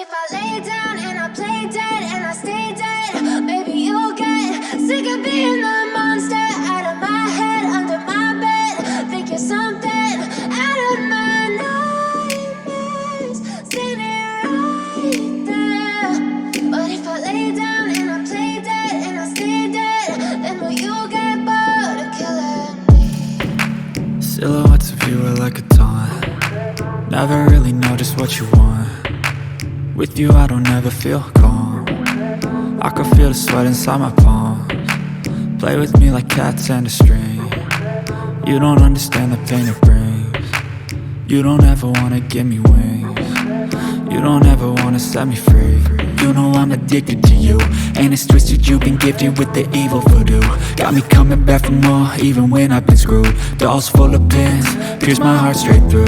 if I lay down and I play dead and I stay dead, maybe you'll get sick of being the monster out of my head, under my bed. Think you're something out of my nightmares, standing right there. But if I lay down and I play dead and I stay dead, then will you get bored of killing me? Silhouettes of you are like a taunt. Never really know just what you want. With you I don't ever feel calm. I can feel the sweat inside my palms. Play with me like cats and a string. You don't understand the pain it brings. You don't ever wanna give me wings. You don't ever wanna set me free. You know I'm addicted to you, and it's twisted, you've been gifted with the evil voodoo. Got me coming back for more, even when I've been screwed. Dolls full of pins, pierce my heart straight through.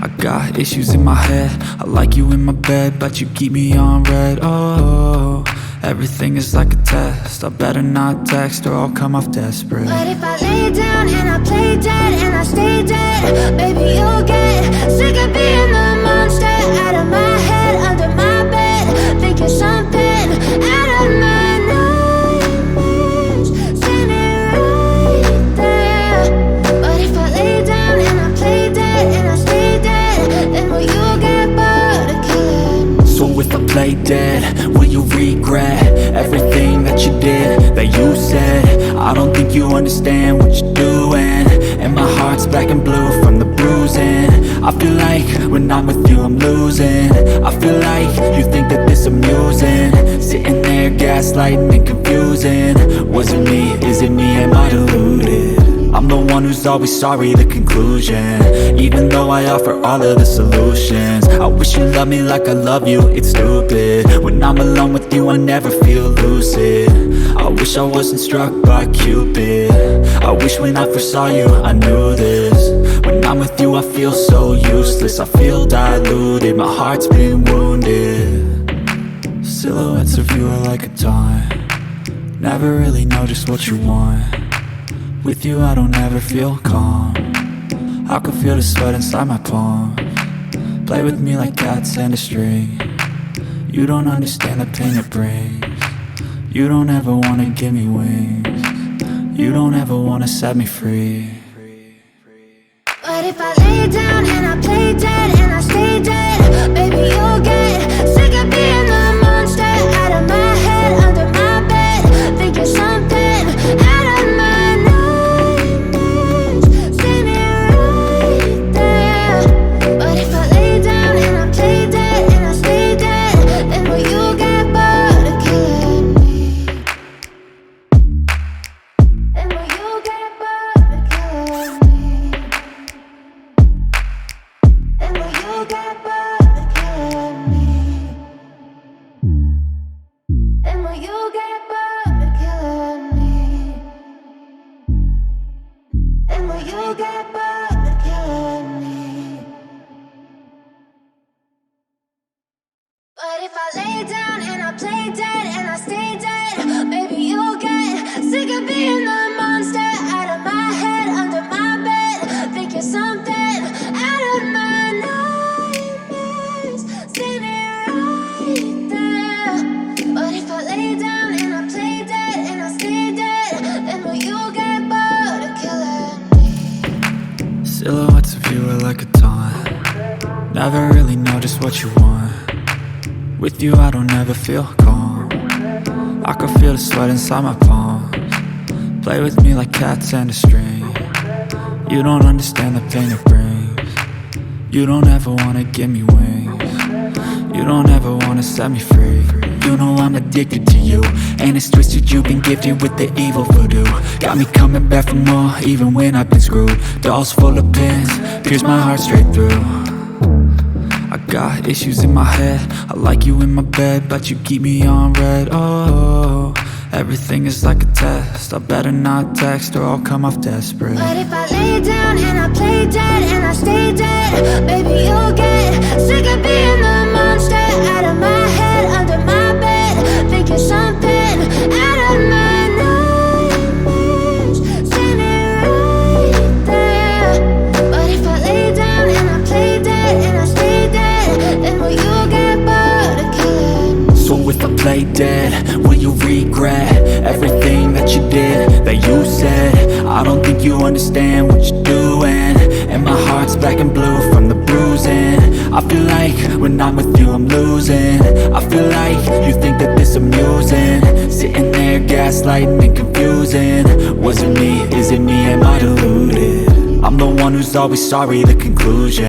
I got issues in my head, I like you in my bed, but you keep me on red. Oh, everything is like a test, I better not text or I'll come off desperate. But if I lay down and I play dead and I stay dead, baby you'll get sick of being the monster out of my head, under my bed. Think you're something out of my nightmares, standing right there. But if I lay down and I play dead and I stay dead, then will you get bored of killing me? So if I play dead, will you regret everything that you did, that you said? I don't think you understand what you're doing, and my heart's black and blue from the bruising. I feel like when I'm with you I'm losing. I feel like you think that this amusing, sitting there gaslighting and confusing. Was it me? Is it me? Am I deluded? I'm the one who's always sorry, the conclusion, even though I offer all of the solutions. I wish you loved me like I love you, it's stupid. When I'm alone with you I never feel lucid. I wish I wasn't struck by Cupid. I wish when I first saw you I knew this. When I'm with you I feel so useless, I feel diluted, my heart's been wounded. Silhouettes of you are like a taunt. Never really know just what you want. With you I don't ever feel calm. I can feel the sweat inside my palms. Play with me like cats and a string. You don't understand the pain it brings. You don't ever wanna give me wings. You don't ever wanna set me free. But if I lay down and I play dead and I stay dead, baby you'll get sick of being the monster out of my head, under my bed. Think you're something out of my nightmares, standing right there. But if I lay down and I play dead and I stay dead, then will you get bored of killing me? Then will you get bored of killing me? And will you get bored of killing me? And will you get bored of killing me? And will you get bored of killing me? But if I lay down and I play dead and I stay dead, baby you'll get sick of being the monster out of my head, under my bed. Think you're something out of my nightmares, standing right there. But if I lay down and I play dead and I stay dead, then will you get bored of killing me? Silhouettes of you are like a taunt. Never really know just what you want. With you I don't ever feel calm. I can feel the sweat inside my palms. Play with me like cats and a string. You don't understand the pain it brings. You don't ever wanna give me wings. You don't ever wanna set me free. You know I'm addicted to you, and it's twisted, you've been gifted with the evil voodoo. Got me coming back for more, even when I've been screwed. Dolls full of pins, pierce my heart straight through. I got issues in my head, I like you in my bed, but you keep me on red. Oh, everything is like a test, I better not text or I'll come off desperate. But if I lay down and I play dead and I stay dead, baby you'll get sick of being the monster out of my head, under my bed. Think you're something out of my nightmares, standing right there. But if I lay down and I play dead and I stay dead, then will you lay dead? Will you regret everything that you did, that you said? I don't think you understand what you're doing, and my heart's black and blue from the bruising. I feel like when I'm with you I'm losing. I feel like you think that this amusing, sitting there gaslighting and confusing. Was it me? Is it me? Am I deluded? I'm the one who's always sorry, the conclusion.